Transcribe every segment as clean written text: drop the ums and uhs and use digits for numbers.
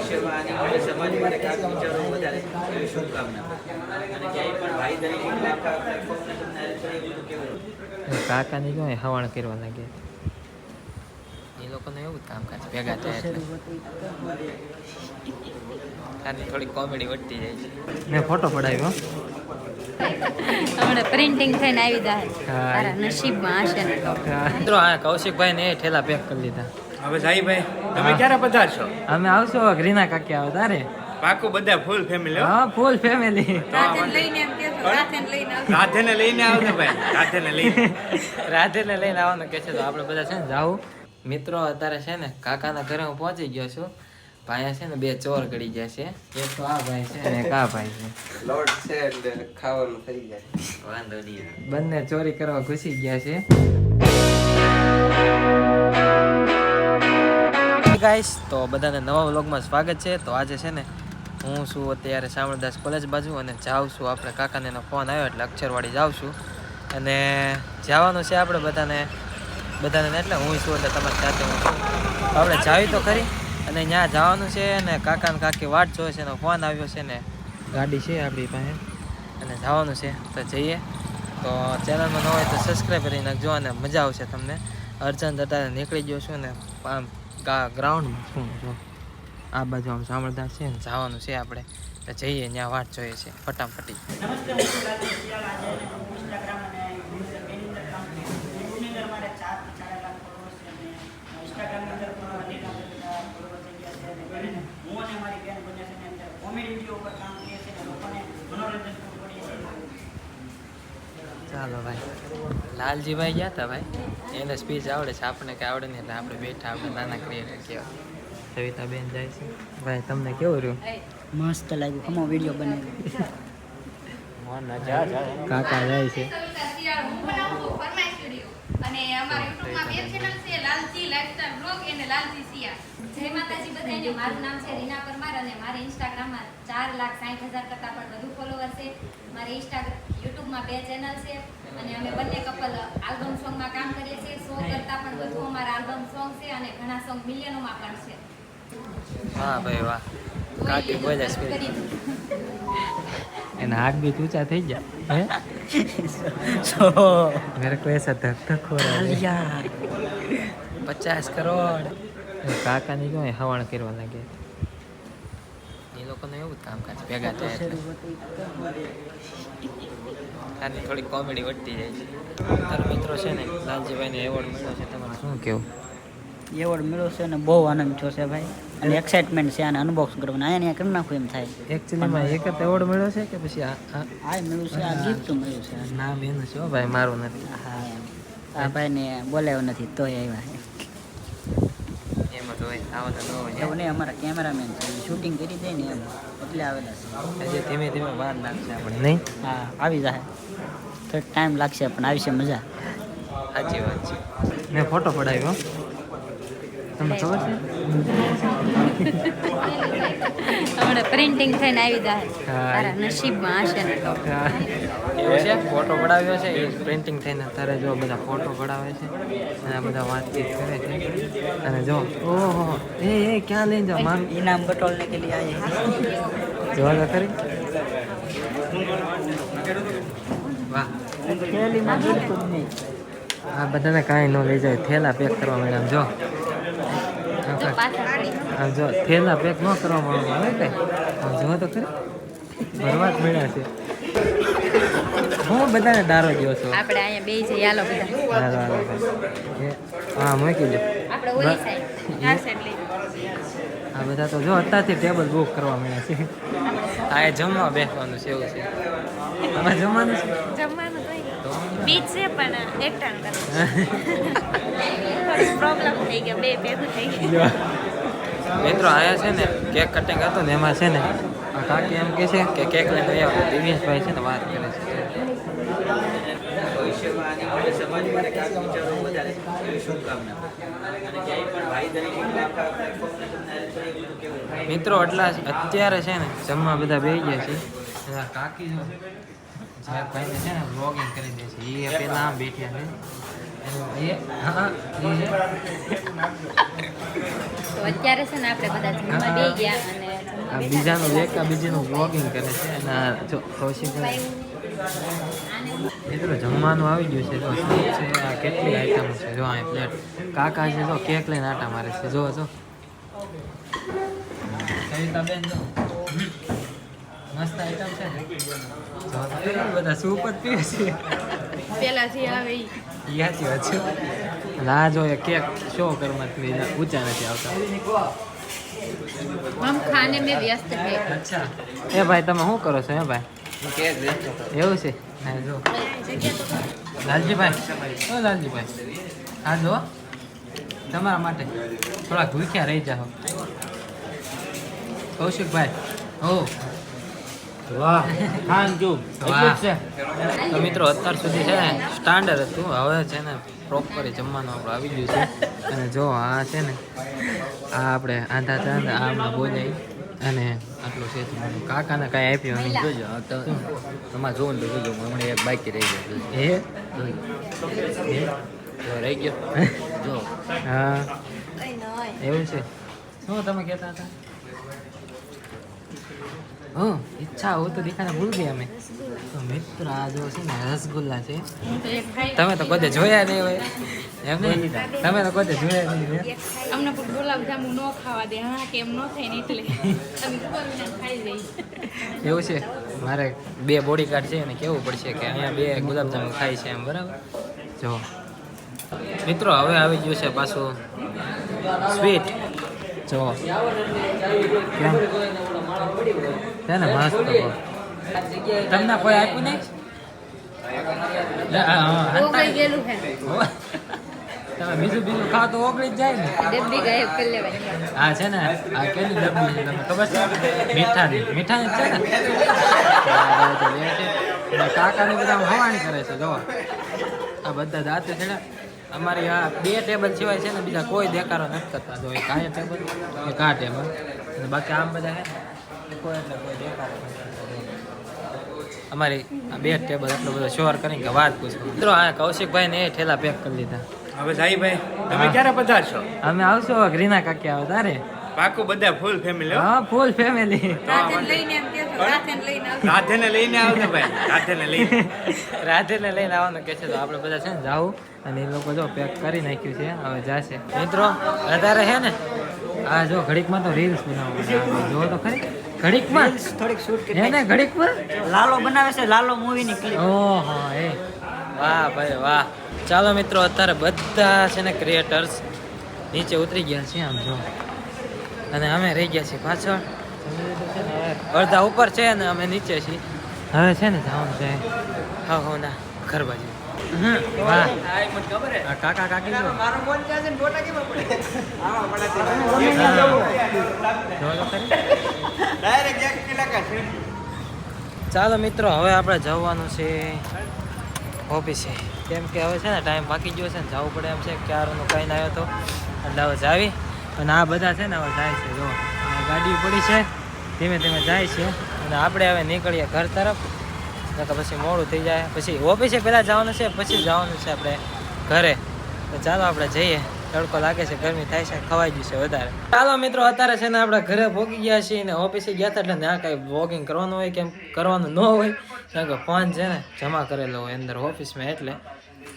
ભવિષ્યમાં આની માટે સમાજ માટે કાંઈક વિચારો વધારે એવી શુભકામના. અને ક્યાંય પણ ભાઈ તરીકે આખા પ્લેટફોર્મને તમને હેલ્પ કરી બધું કેવું કાકાની જો હવાણ કરવા લાગે એ લોકોને એવું જ કામકાજ ભેગા થાય એટલે આની થોડી કોમેડી વધતી જાય છે. મેં ફોટો પડાવ્યો હમણાં પ્રિન્ટિંગ થઈને આવી જાય તારા નસીબમાં હશે ને તો. મિત્રો હા કૌશિકભાઈ ને એ ઠેલા પેક કરી લીધા. હવે સાહીભાઈ તમે ક્યારે પધારશો? અમે આવશો રીના કાકી આવે તારે પાકું બધા ફૂલ ફેમિલી. હા ફૂલ ફેમિલી રાધેને લઈને એમ કહેતો રાધેને લઈને આવજો. રાધેને લઈને આવજો ભાઈ, રાધેને લઈને. રાધેને લઈને આવવાનું કે છે તો આપણે બધા છે ને જાવું. મિત્રો અત્યારે છે ને કાકાના ઘરે હું પહોંચી ગયો છું. ભાઈ છે ને બે ચોર ગળી ગયા છે. એક તો આ ભાઈ છે ને એક આ ભાઈ છે. લોટ છે એટલે ખાવાનું થઈ જાય. વાંધો નહીં. બંને ચોરી કરવા ઘૂસી ગયા છે. ગાઈસ તો બધાને નવા વ્લોગમાં સ્વાગત છે. તો આજે છે ને હું છું અત્યારે શામળદાસ કોલેજ બાજુ અને જાઉં છું આપણે કાકાને એનો ફોન આવ્યો એટલે અક્ષરવાડી જાઉં છું અને જવાનું છે આપણે બધાને એટલે હું છું એટલે તમારી સાથે હું છું. આપણે જાવી તો ખરી અને ત્યાં જવાનું છે અને કાકાને કાકી વાટ જોવે છે એનો ફોન આવ્યો છે ને ગાડી છે આપણી પાસે અને જવાનું છે તો જઈએ. તો ચેનલમાં ન હોય તો સબસ્ક્રાઈબ કરી નાખજો અને મજા આવશે તમને. અર્જન્ટ અત્યારે નીકળી ગયો છું ને આમ ગ્રાઉન્ડમાં શું જો આ બાજુ આમ શામળદાસ છે ને જવાનું છે આપણે તો જઈએ ત્યાં વાટ જોઈએ છે ફટાફટી. ચાલો ભાઈ લાલજીભાઈ ગયા હતા ભાઈ એને સ્પીચ આવડે છે આપણને કંઈ આવડે નહીં એટલે આપણે બેઠા આપણે નાના ક્રિએટર કહેવાય. સવિતાબેન જાય છે ભાઈ તમને કેવું રહ્યું? મસ્ત લાગ્યું. કમો વિડીયો બનાવ્યો. કાકા જાય છે. અને અમારા યુટ્યુબમાં બે ચેનલ છે લાલજી લાઈફસ્ટાઈલ બ્લોગ અને લાલજી સિયા. જય માતાજી બધાને. મારું નામ છે રીના પરમાર અને મારે ઇન્સ્ટાગ્રામમાં 4,60,000 કરતાં પણ વધુ ફોલોવર છે. મારે યુટ્યુબમાં બે ચેનલ છે અને અમે બંને કપલ આલ્બમ સોંગમાં કામ કરીએ છીએ. 100 કરતાં પણ વધુ અમારા આલ્બમ સોંગ છે અને ઘણા સોંગ મિલિયનોમાં પણ છે. વાહ ભાઈ વાહ. કાકી બોલે છે એના હાથ બી ઊંચા થઈ ગયા હે મેરે કો એસા ધક ધક હો રહા હે 50 કરોડ. કાકાની જો હવાણ કરવા લાગે એ લોકોને એવું જ કામકાજ ભેગા થાય એટલે આની થોડી કોમેડી વધતી જાય છે. તારા મિત્રો છે ને લાલજીભાઈને એવોર્ડ મળ્યો છે તમારે શું કેવું? એવોર્ડ મળ્યો છે અને બહુ આનંદ થયો છે ભાઈ અને એક્સાઇટમેન્ટ છે આને અનબોક્સ કરવાનું. અહીંયા કરી નાખું એમ થાય. એકચ્યુઅલીમાં એક જ એવોર્ડ મળ્યો છે કે પછી આ મળ્યું છે, આ ગિફ્ટ મળ્યું છે. નામ એનું છે હો ભાઈ મારું નથી. હા એમ આ ભાઈને બોલાવ્યો નથી તોય આવ્યા. એમાં તો હોય આવો તો ન હોય એવું નહીં, અમારા કેમેરામેન છે શૂટિંગ કરી દે ને એમ એટલે આવેલા છે. હજી ધીમે ધીમે વાર લાગશે આપણે નહીં. હા આવી જાય તો ટાઈમ લાગશે પણ આવશે મજા. સાચી વાત છે. મેં ફોટો પડાવ્યો તમને ખબર છે હમણાં પ્રિન્ટિંગ થઈને આવી જાય તારા નસીબમાં હશે ને તો. એવું છે ફોટો પડાવ્યો છે એ પ્રિન્ટિંગ થઈને અત્યારે જો બધા ફોટો પડાવે છે અને આ બધા વાતચીત કરે છે અને જો ઓહો એ ક્યાં લઈને જાઓ મારું ઇનામ બટોલને કે લીએ આયે જોવા તો ખરી. વાહ થેલીમાં બિલકુલ નહીં. આ બધાને કાંઈ ન લઈ જાય થેલા પેક કરવા માંડ્યા જો જો પાછળ આમ જો થેલા પેક ન કરવામાં આવે કઈ આમ જો તો ખરી ભરવા જ મળ્યા છે. હું બધાને ડારો ગયો છું. આપણે અહીંયા બે જઈએ હાલો બધા. હાલો હાલો ભાઈ હા મૂકી દો. આપણે ઓલી સાઈડ આ સાઈડ લઈ. આ બધા તો જો અત્યારથી ટેબલ બુક કરવા મળ્યા છે. આ એ જમવા બેસવાનું છે એવું છે. આમાં જમવાનું છે જમવાનું તો બીચ છે પણ એક ટાણ કરે પ્રોબ્લેમ થઈ ગયો બે ભેગું થઈ ગયું. મિત્રો આયા છે ને કેક કટિંગ હતું ને એમાં છે ને આ કાકી એમ કહે છે કે કેક લઈને આવ્યા. દિવ્યેશભાઈ છે ને વાત કરે છે ભવિષ્યમાં આની માટે સમાજ માટે કાંઈક વિચારો વધારે એવી શુભકામના. અને ક્યાંય પણ ભાઈ તરીકે આખા પ્લેટફોર્મને તમને હેલ્પ કરી બધું કેવું મિત્રો એટલા અત્યારે છે ને જમવા બધા બેસી ગયા છે અને આ કાકી જો જે ભાઈને છે ને બ્લોગિંગ કરી દે છે એ પેલા આમ બેઠ્યા છે એ હા એ તો અત્યારે છે ને આપણે બધા જમવા બે ગયા અને આ બીજાનું બીજીનું વ્લોગિંગ કરે છે અને આ જો કૌશિકભાઈ મિત્રો જમવાનું આવી ગયું છે જો શું છે આ કેટલી આઈટમ છે જો આ પ્લેટ કાકા છે જો કેક લઈને આટા મારે છે જો સવિતાબેન જો મસ્ત આઈટમ છે ને જો બધા સૂપ જ પીવે છે પેલાથી આવે ઈ સાચી વાત છે અને આ જો એ કેક શો કરવા ઊંચા નથી આવતા हम खाने में व्यस्त है અચ્છા એ ભાઈ તમે શું કરો છો હે ભાઈ એવું છે હા જો લાલજીભાઈ ઓ લાલજીભાઈ હા જો તમારા માટે થોડા ભૂખ્યા રહી જાઓ કૌશિકભાઈ ઓ વાહ ખાન જો વાહ તો મિત્રો અત્યાર સુધી છે ને સ્ટાન્ડર્ડ હતું હવે છે ને પ્રોપર જમવાનું આપણું આવી ગયું છે અને જો આ છે ને આ આપણે આંધા ચાંદ આ હમણાં બોલાઈ અને આટલું છે કાકાને કાંઈ આપ્યું નહીં જોજો તમારે જોવું તો જોજો હમણાં એક બાકી રહી ગયો રહી ગયો જો હા એવું છે શું તમે કહેતા હતા ઓ ઈચ્છા હો તો દિખાને ભૂલ ગયા અમે તો મિત્ર આ જો છે ને રસગુલ્લા છે તમે તો કદે જોયા નહીં હોય એમ નહીં તમે તો કદે જોયા નહીં અમને પણ ગુલાબજાંબુ ન ખાવા દે હા કેમ ન થાય ને એટલે અમે ખાઈ જઈએ એવું છે મારે 2 બોડીગાર્ડ છે અને કેવું પડશે કે અહીંયા 2 ગુલાબજાંબુ ખાય છે એમ બરાબર જો મિત્રો હવે આવી ગયું છે પાછું સ્વીટ જો કેમ છે ને મસ્ત તમને કોઈ આપ્યું નહીં ઓગળી ગયેલું છે તમે બીજું ખાવ તો ઓગળી જ જાય ને ડબ્બી ગાયબ કરી લેવાની આ છે ને આ કેની ડબ્બી છે તમને ખબર છે મીઠાની જ છે ને કાકાની બધા હવાણી કરે છે જો આ બધા દાંતે છે ને અમારી આ 2 ટેબલ સિવાય છે ને બીજા કોઈ દેખાડો નથી કરતા જો એક આ ટેબલ એક આ ટેબલ અને બાકી આમ બધા છે કોઈ એટલે કોઈ દેખાડો નથી કરતા. અમારી આ 2 ટેબલ એટલો બધો શોર કરીને કે વાત પૂછો મિત્રો આ કૌશિકભાઈ ને એ ઠેલા પેક કરી લીધા હવે સાઈભાઈ તમે ક્યારે પધારશો અમે આવશું હવે રીના કાકી આવે તારે પાકું બધા ફૂલ ફેમિલી હા ફૂલ ફેમિલી રાધેને લઈને આવજો ભાઈ રાધેને લઈને રાધેને લઈને આવવાનું કે છે તો આપણે બધા છે ને જાવું અને એ લોકો જો પેક કરી નાખ્યું છે હવે જાશે મિત્રો વધારે છે ને આ જો ઘડીકમાં તો રીલ્સ બનાવવાનું જો તો ખરી ઘડીકમાં થોડીક શૂટ હે ને ઘડીકમાં લાલો બનાવે છે લાલો મૂવીની ક્લિપ ઓહો એ વાહ ભાઈ વાહ ચાલો મિત્રો અત્યારે બધા છે ને ક્રિએટર્સ નીચે ઉતરી ગયા છે આમ જો અને અમે રહી ગયા છીએ પાછળ અડધા ઉપર છે ને અમે નીચે છીએ હવે છે ને જવાનું છે હા ના ઘર બાજુ વાહ આ કાકા કાકી જો ચાલો મિત્રો હવે આપણે જવાનું છે ઓફિસે કેમ કે હવે છે ને ટાઈમ બાકી ગયો છે ને જવું પડે એમ છે ક્યારનો કહીને આવ્યો હતો એટલે હવે જાવી અને આ બધા છે ને હવે જાય છે જો ગાડી પડી છે ધીમે ધીમે જાય છે અને આપણે હવે નીકળીએ ઘર તરફ તો પછી મોડું થઈ જાય પછી ઓફિસે પહેલાં જવાનું છે પછી જવાનું છે આપણે ઘરે તો ચાલો આપણે જઈએ તડકો લાગે છે ગરમી થાય છે ખવાઈ ગયું છે વધારે ચાલો મિત્રો અત્યારે છે ને આપણે ઘરે પહોંચી ગયા છીએ ને ઓફિસે ગયા હતા એટલે ના કાંઈ વોકિંગ કરવાનું હોય કેમ કરવાનું ન હોય કારણ કે ફોન છે ને જમા કરેલો હોય અંદર ઓફિસમાં એટલે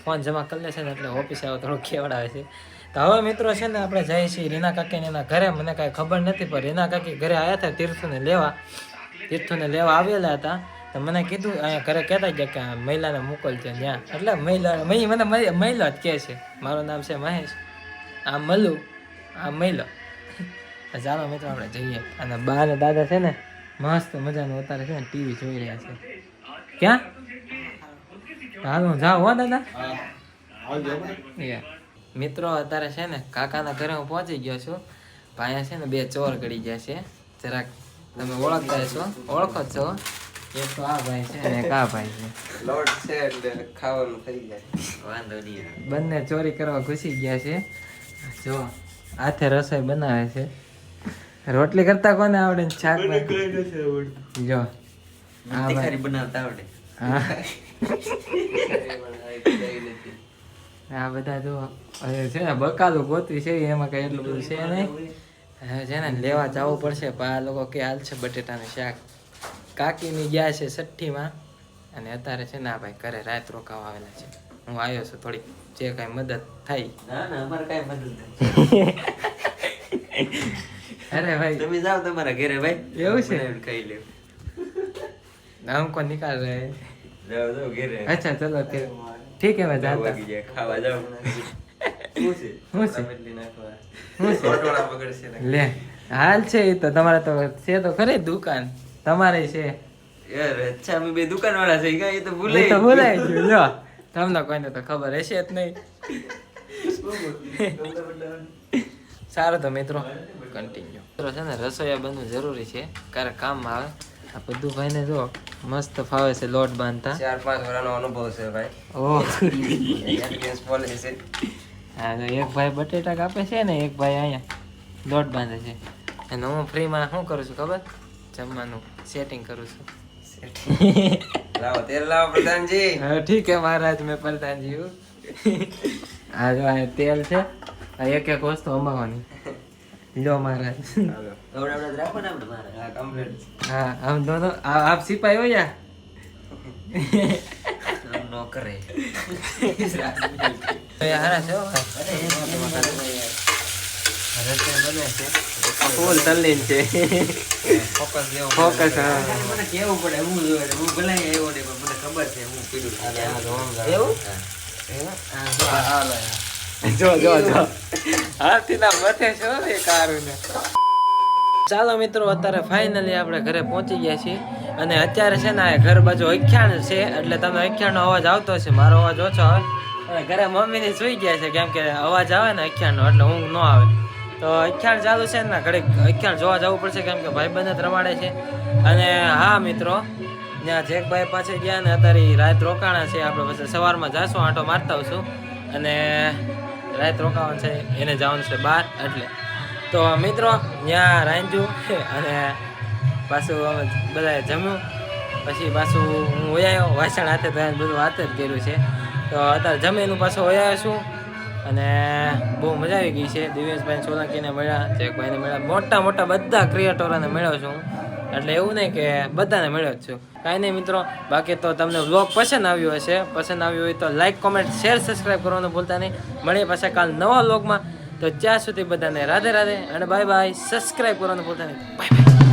ફોન જમા કરી લે છે ને એટલે ઓફિસે આવો થોડુંક કેવડાવે છે તો હવે મિત્રો છે ને આપણે જઈએ છીએ રીના કાકીને એના ઘરે મને કાંઈ ખબર નથી પણ રીના કાકી ઘરે આવ્યા હતા તીર્થુને લેવા આવેલા હતા તો મને કીધું અહીંયા ઘરે કહેતા ગયા કે મહિલાને મોકલજે ત્યાં એટલે મને મહિલા જ કહે છે મારું નામ છે મહેશ આ મલ્લુ આ મહિલો ચાલો મિત્રો આપણે જઈએ અને બા ને દાદા છે ને મસ્ત મજાનું અત્યારે છે ને ટીવી જોઈ રહ્યા છે ક્યાં હાલ હું જાઉં હો દાદા મિત્રો અત્યારે છે ને કાકાના ઘરે હું પહોંચી ગયો છું અહીંયા છે ને 2 ચોર ગળી ગયા છે જરાક તમે ઓળખતા છો ઓળખો છો એક તો આ ભાઈ છે ને એક આ ભાઈ છે લોટ છે એટલે ખાવાનું થઈ જાય વાંધો નહીં બંને ચોરી કરવા ઘૂસી ગયા છે જો હાથે રસોઈ બનાવે છે રોટલી કરતા કોને આવડે ને શાક જો તીખારી બનાવતા આવડે હા આ બધા જો છે ને બકાલું ગોતવી છે એમાં કઈ એટલું બધું છે નહીં હવે છે ને લેવા જવું પડશે પણ આ લોકો કે હાલ છે બટેટાનું શાક કાકીની ગયા છે છઠ્ઠીમાં અને અત્યારે છે ને આ ભાઈ ઘરે રાત રોકાવા આવેલા છે હું આવ્યો છું થોડી જે કાંઈ મદદ થાય ના ના અમારે કાંઈ મદદ નથી. અરે ભાઈ તમે જાઓ તમારા ઘરે ભાઈ એવું છે? બનાવીને ખાઈ લ્યો. हमको निकाल रहे हैं જાઓ જાઓ ઘરે. अच्छा चलो फिर ठीक है मैं जाता વાગી જાય, ખાવા જાઓ. શું છે? શું છે? ટમેટલી નાખવા. શું છે? ગોટોળા પકડશે ને. લે હાલ છે એ તો તમારે તો છે તો ખરી દુકાન તમારે છે યાર અચ્છા અમે બે દુકાનવાળા છે કાંઈ એ તો એ ભૂલાઈ તો ભૂલાઈ ગયું લો તમને કોઈને તો ખબર હશે જ નહીં સારું તો મિત્રો કન્ટિન્યુ મિત્રો છે ને રસોઈયા બનવું જરૂરી છે ક્યારેક કામમાં આવે આ બધું ભાઈને જો મસ્ત ફાવે છે લોટ બાંધતા 4-5 વર્ષનો અનુભવ છે ભાઈ. ઓહ એક્સપિરિયન્સ બોલે છે. હા તો એક ભાઈ બટેટા કાપે છે ને એક ભાઈ અહીંયા લોટ બાંધે છે અને હું ફ્રીમાં શું કરું છું ખબર જમવાનું સેટિંગ કરું છું લાવો તેલ લાવો પ્રધાનજી. હા ઠીક है महाराज मैं प्रधान जी हूँ આ જો આ તેલ છે આ એક એક વસ્તુ અમાવાની लो महाराज દોડાવડા જ રાખો ને આપણે મારે. હા કમ્પ્લીટ. हाँ हम दोनों आप सिपाही हो या નો કરે. तो ये हरा છે હો ભાઈ. રસોઈ બને છે ફૂલ તલ્લીન છે ફોકસ લેવો. ફોકસ હા મને કેવું પડે હું જોડે હું ભલાઈ આવ્યો ને પણ મને ખબર છે હું પીડું છું. એવું જો જો જો હાથીના મથે છે હો એ કારુને ચાલો મિત્રો અત્યારે ફાઇનલી આપણે ઘરે પહોંચી ગયા છીએ અને અત્યારે છે ને આ ઘર બાજુ અખ્યાણ છે એટલે તમે અખ્યાણનો અવાજ આવતો હશે મારો અવાજ ઓછો આવે અને ઘરે મમ્મીની સુઈ ગયા છે કેમ કે અવાજ આવે ને અખ્યાણનો એટલે ઊંઘ ન આવે તો અખ્યાણ ચાલુ છે ને ઘડીક અખ્યાણ જોવા જવું પડશે કેમ કે ભાઈબંધ જ રમાડે છે અને હા મિત્રો ત્યાં જેકભાઈ પાસે ગયા ને અત્યારે ઈ રાત રોકાણા છે આપણે પછી સવારમાં જાશું આંટો મારતા આવશું અને રાત રોકાવાનું છે એને જવાનું છે બહાર એટલે તો મિત્રો ત્યાં રાંધ્યું અને પાછું અમે બધાએ જમ્યું પછી પાછું હું ઓયાયો વાસણ હાથે તો બધું હાથે જ કર્યું છે તો અત્યારે જમીનું પાછું ઓયાયો છું અને બહુ મજા આવી ગઈ છે દિવેશભાઈ સોલંકીને મળ્યા જેકભાઈને મળ્યા મોટા મોટા બધા ક્રિએટરોને મળ્યો છું એટલે એવું નહીં કે બધાને મળ્યો જ છું કાંઈ નહીં મિત્રો બાકી તો તમને વ્લોગ પસંદ આવ્યો હશે પસંદ આવ્યું હોય તો લાઈક કોમેન્ટ શેર સબસ્ક્રાઈબ કરવાનું ભૂલતા નહીં મળીએ પાછા કાલ નવા વ્લોગમાં તો ત્યાં સુધી બધાને રાધે રાધે અને બાય બાય સબસ્ક્રાઈબ કરવાનું ભૂલતા નહીં બાય બાય